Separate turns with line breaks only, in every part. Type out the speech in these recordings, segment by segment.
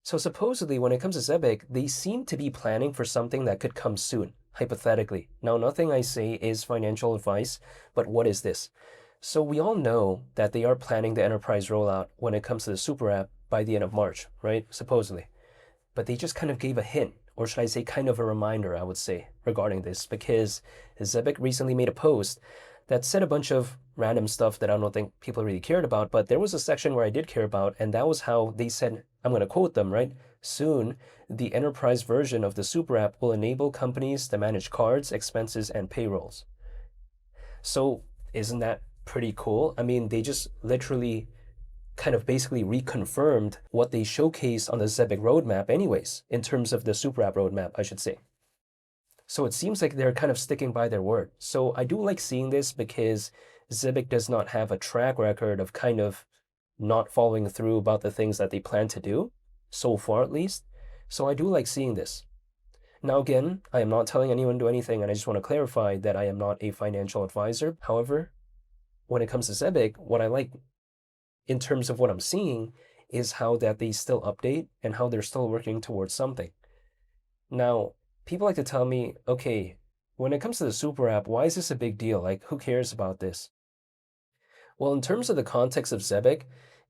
So supposedly, when it comes to Zebec, they seem to be planning for something that could come soon, hypothetically. Now, nothing I say is financial advice, but what is this? So we all know that they are planning the enterprise rollout when it comes to the super app by the end of March, right? Supposedly. But they just kind of gave a hint, or should I say kind of a reminder, I would say, regarding this, because Zebec recently made a post that said a bunch of random stuff that I don't think people really cared about, but there was a section where I did care about, and that was how they said, I'm going to quote them, right? Soon, the enterprise version of the super app will enable companies to manage cards, expenses, and payrolls. So, isn't that pretty cool? I mean, they just literally kind of basically reconfirmed what they showcased on the Zebec roadmap anyways, in terms of the super app roadmap, I should say. So it seems like they're kind of sticking by their word. So I do like seeing this because Zebec does not have a track record of kind of not following through about the things that they plan to do, so far at least. So I do like seeing this. Now, again, I am not telling anyone to do anything, and I just want to clarify that I am not a financial advisor. However, when it comes to Zebec, what I like in terms of what I'm seeing is how that they still update and how they're still working towards something. Now, people like to tell me, okay, when it comes to the super app, why is this a big deal? Like, who cares about this? Well, in terms of the context of Zebec,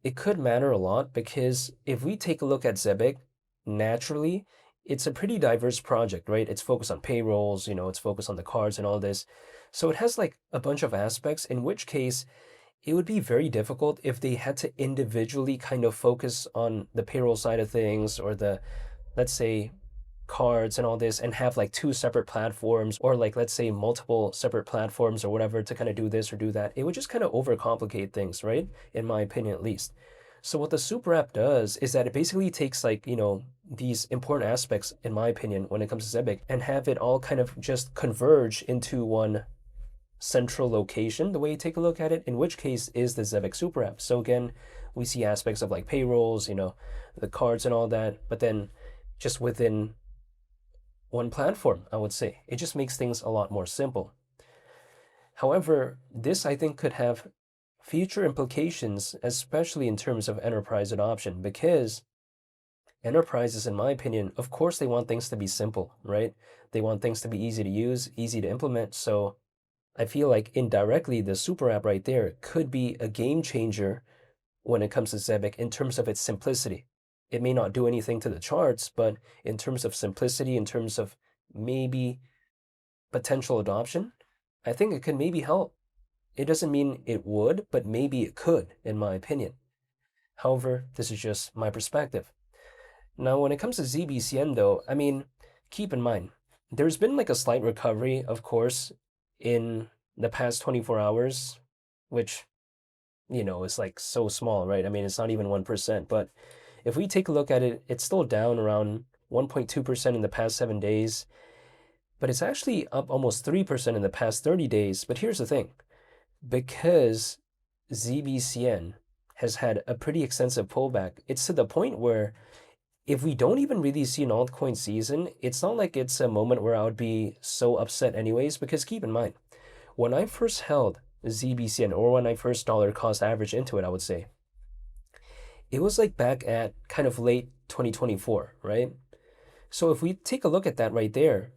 it could matter a lot because if we take a look at Zebec, naturally, it's a pretty diverse project, right? It's focused on payrolls, it's focused on the cards and all this. So it has like a bunch of aspects, in which case it would be very difficult if they had to individually kind of focus on the payroll side of things or the, let's say, cards and all this and have like two separate platforms or like let's say multiple separate platforms or whatever to kind of do this or do that. It would just kind of overcomplicate things, right? In my opinion, at least. So what the super app does is that it basically takes like, these important aspects, in my opinion, when it comes to Zebec and have it all kind of just converge into one central location, the way you take a look at it, in which case is the Zebec super app. So again, we see aspects of like payrolls, the cards and all that, but then just within one platform, I would say. It just makes things a lot more simple. However, this I think could have future implications, especially in terms of enterprise adoption, because enterprises, in my opinion, of course, they want things to be simple, right? They want things to be easy to use, easy to implement. So I feel like indirectly, the super app right there could be a game changer when it comes to Zebec in terms of its simplicity. It may not do anything to the charts, but in terms of simplicity, in terms of maybe potential adoption, I think it could maybe help. It doesn't mean it would, but maybe it could, in my opinion. However, this is just my perspective. Now, when it comes to ZBCN, though, I mean, keep in mind, there's been like a slight recovery, of course, in the past 24 hours, which, is like so small, right? I mean, it's not even 1%, but if we take a look at it, it's still down around 1.2% in the past 7 days, but it's actually up almost 3% in the past 30 days. But here's the thing, because ZBCN has had a pretty extensive pullback, it's to the point where if we don't even really see an altcoin season, it's not like it's a moment where I would be so upset anyways, because keep in mind, when I first held ZBCN, or when I first dollar cost average into it, I would say, it was like back at kind of late 2024, right? So if we take a look at that right there,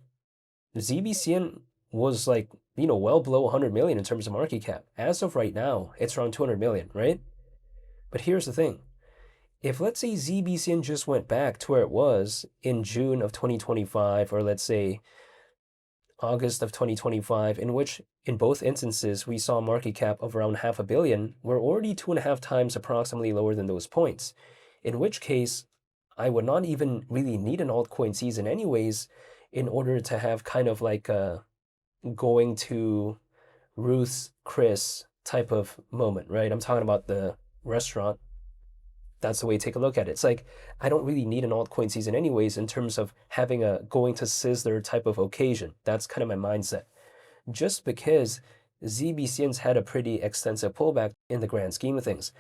ZBCN was like, well below 100 million in terms of market cap. As of right now, it's around 200 million, right? But here's the thing. If let's say ZBCN just went back to where it was in June of 2025, or let's say August of 2025, in which in both instances we saw a market cap of around $500 million, we're already 2.5 times approximately lower than those points. In which case, I would not even really need an altcoin season anyways in order to have kind of like a going to Ruth's Chris type of moment, right? I'm talking about the restaurant. That's the way to take a look at it. It's like, I don't really need an altcoin season anyways in terms of having a going to Sizzler type of occasion. That's kind of my mindset. Just because ZBCN's had a pretty extensive pullback in the grand scheme of things.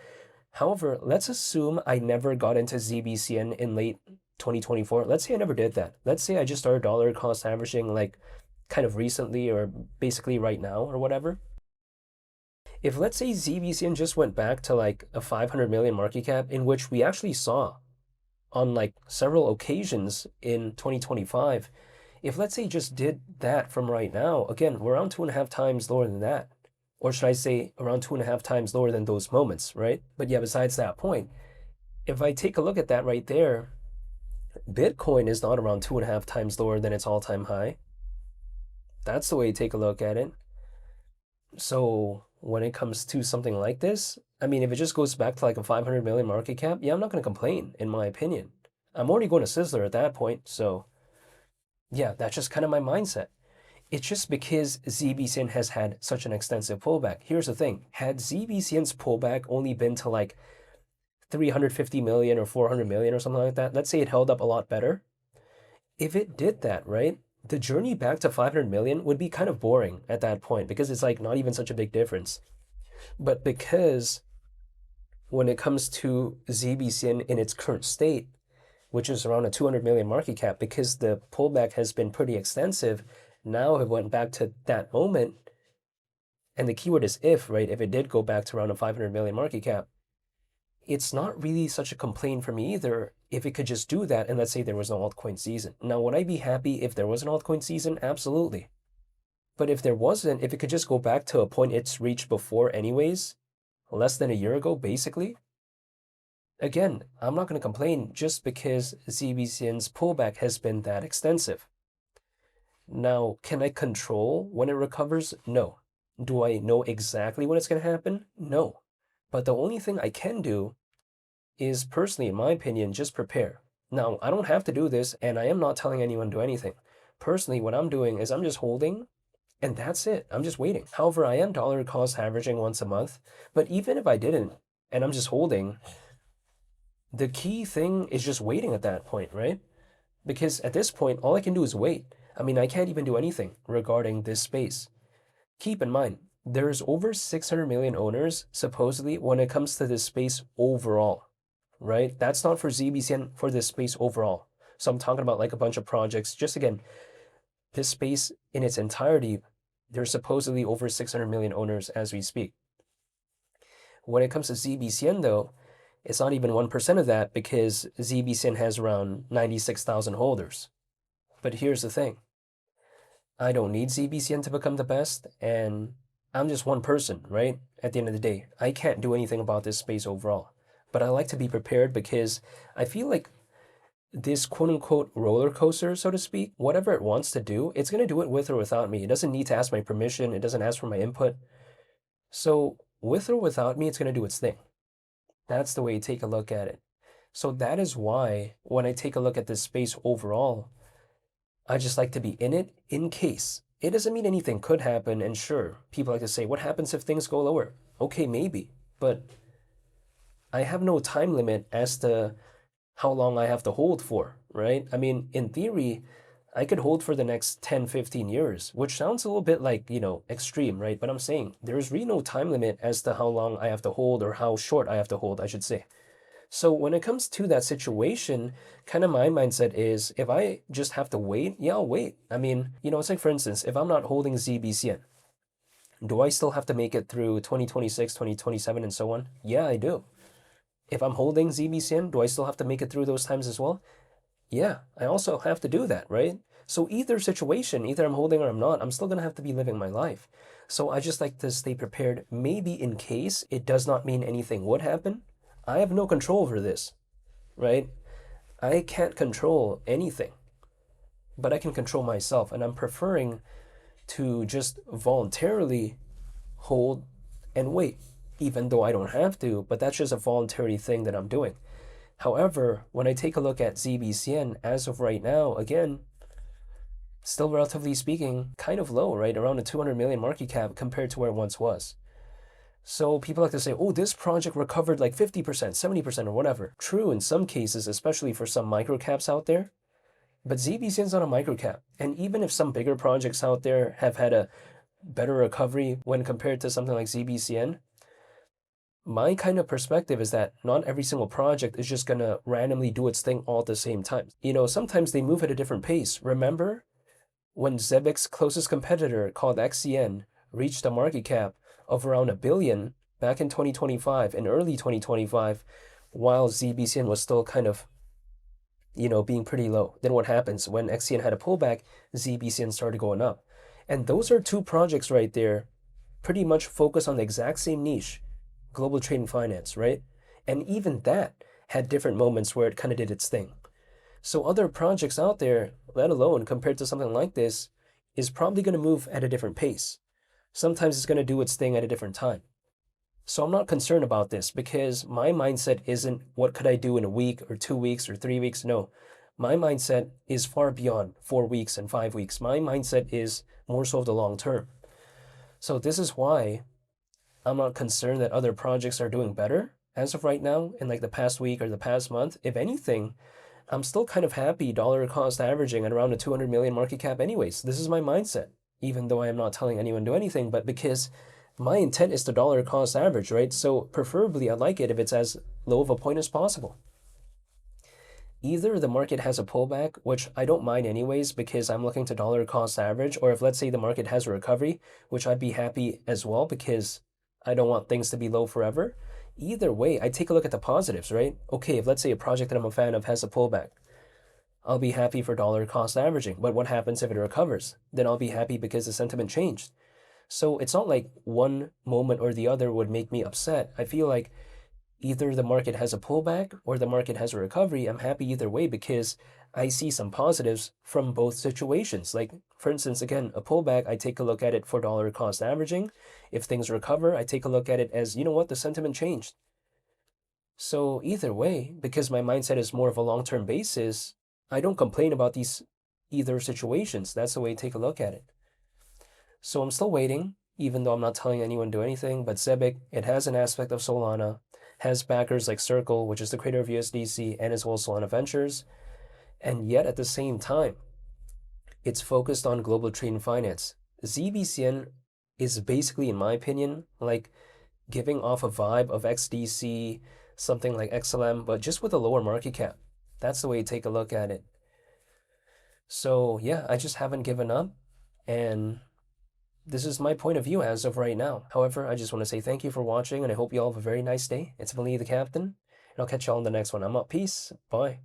However, let's assume I never got into ZBCN in late 2024. Let's say I never did that. Let's say I just started dollar cost averaging like kind of recently or basically right now or whatever. If let's say ZBCN just went back to like a 500 million market cap, in which we actually saw on like several occasions in 2025. If let's say just did that from right now, again, we're around 2.5 times lower than that. Or should I say around 2.5 times lower than those moments, right? But yeah, besides that point, if I take a look at that right there, Bitcoin is not around 2.5 times lower than its all-time high. That's the way you take a look at it. So when it comes to something like this, I mean, if it just goes back to like a 500 million market cap, yeah, I'm not going to complain, in my opinion. I'm already going to Sizzler at that point. So yeah, that's just kind of my mindset. It's just because ZBCN has had such an extensive pullback. Here's the thing. Had ZBCN's pullback only been to like 350 million or 400 million or something like that, let's say it held up a lot better. If it did that, right, the journey back to 500 million would be kind of boring at that point because it's like not even such a big difference. But because when it comes to ZBCN in its current state, which is around a 200 million market cap, because the pullback has been pretty extensive, now it went back to that moment. And the keyword is if, right? If it did go back to around a 500 million market cap, it's not really such a complaint for me either if it could just do that and let's say there was no altcoin season. Now, would I be happy if there was an altcoin season? Absolutely. But if there wasn't, if it could just go back to a point it's reached before anyways, less than a year ago, basically, again, I'm not going to complain just because ZBCN's pullback has been that extensive. Now, can I control when it recovers? No. Do I know exactly when it's going to happen? No. But the only thing I can do is personally, in my opinion, just prepare. Now, I don't have to do this, and I am not telling anyone to do anything. Personally, what I'm doing is I'm just holding, and that's it. I'm just waiting. However, I am dollar cost averaging once a month, but even if I didn't, and I'm just holding, the key thing is just waiting at that point, right? Because at this point, all I can do is wait. I mean, I can't even do anything regarding this space. Keep in mind, there's over 600 million owners, supposedly, when it comes to this space overall, right? That's not for ZBCN, for this space overall. So I'm talking about like a bunch of projects. Just again, this space in its entirety, there's supposedly over 600 million owners as we speak. When it comes to ZBCN, though, it's not even 1% of that because ZBCN has around 96,000 holders. But here's the thing. I don't need ZBCN to become the best, and I'm just one person, right? At the end of the day, I can't do anything about this space overall. But I like to be prepared because I feel like this quote-unquote roller coaster, so to speak, whatever it wants to do, it's going to do it with or without me. It doesn't need to ask my permission. It doesn't ask for my input. So with or without me, it's going to do its thing. That's the way you take a look at it. So that is why when I take a look at this space overall, I just like to be in it in case. It doesn't mean anything could happen, and sure, people like to say, what happens if things go lower? Okay, maybe, but I have no time limit as to how long I have to hold for, right? I mean, in theory, I could hold for the next 10, 15 years, which sounds a little bit like, extreme, right? But I'm saying there's really no time limit as to how long I have to hold or how short I have to hold, I should say. So when it comes to that situation, kind of my mindset is if I just have to wait, yeah, I'll wait. I mean, it's like, for instance, if I'm not holding ZBCN, do I still have to make it through 2026, 2027, and so on? Yeah, I do. If I'm holding ZBCN, do I still have to make it through those times as well? Yeah, I also have to do that, right? So either situation, either I'm holding or I'm not, I'm still going to have to be living my life. So I just like to stay prepared, maybe in case it does not mean anything would happen. I have no control over this, right? I can't control anything, but I can control myself, and I'm preferring to just voluntarily hold and wait, even though I don't have to, but that's just a voluntary thing that I'm doing. However, when I take a look at ZBCN as of right now, again, still relatively speaking, kind of low, right? Around a 200 million market cap compared to where it once was. So people like to say, oh, this project recovered like 50%, 70%, or whatever. True in some cases, especially for some microcaps out there. But ZBCN is not a microcap. And even if some bigger projects out there have had a better recovery when compared to something like ZBCN, my kind of perspective is that not every single project is just going to randomly do its thing all at the same time. Sometimes they move at a different pace. Remember when Zebec's closest competitor called XCN reached a market cap of around $1 billion back in 2025, in early 2025, while ZBCN was still kind of being pretty low. Then what happens when XCN had a pullback, ZBCN started going up. And those are two projects right there, pretty much focus on the exact same niche, global trade and finance, right? And even that had different moments where it kind of did its thing. So other projects out there, let alone compared to something like this, is probably going to move at a different pace. Sometimes it's going to do its thing at a different time. So I'm not concerned about this because my mindset isn't what could I do in a week or 2 weeks or 3 weeks. No, my mindset is far beyond 4 weeks and 5 weeks. My mindset is more so of the long term. So this is why I'm not concerned that other projects are doing better as of right now in like the past week or the past month. If anything, I'm still kind of happy dollar cost averaging at around a 200 million market cap anyways. This is my mindset, even though I am not telling anyone to do anything, but because my intent is to dollar cost average, right? So preferably I like it if it's as low of a point as possible. Either the market has a pullback, which I don't mind anyways because I'm looking to dollar cost average, or if let's say the market has a recovery, which I'd be happy as well because I don't want things to be low forever. Either way, I take a look at the positives, right? Okay, if let's say a project that I'm a fan of has a pullback, I'll be happy for dollar cost averaging. But what happens if it recovers? Then I'll be happy because the sentiment changed. So it's not like one moment or the other would make me upset. I feel like either the market has a pullback or the market has a recovery. I'm happy either way because I see some positives from both situations. Like, for instance, again, a pullback, I take a look at it for dollar cost averaging. If things recover, I take a look at it as, you know what, the sentiment changed. So either way, because my mindset is more of a long-term basis, I don't complain about these either situations. That's the way I take a look at it. So I'm still waiting, even though I'm not telling anyone to do anything, but Zebec, it has an aspect of Solana, has backers like Circle, which is the creator of USDC, and as well as Solana Ventures, and yet at the same time, it's focused on global trade and finance. ZBCN is basically, in my opinion, like giving off a vibe of XDC, something like XLM, but just with a lower market cap. That's the way you take a look at it. So yeah, I just haven't given up, and this is my point of view as of right now. However, I just want to say thank you for watching, and I hope you all have a very nice day. It's been Lee the Captain, and I'll catch you all in the next one. I'm up. Peace. Bye.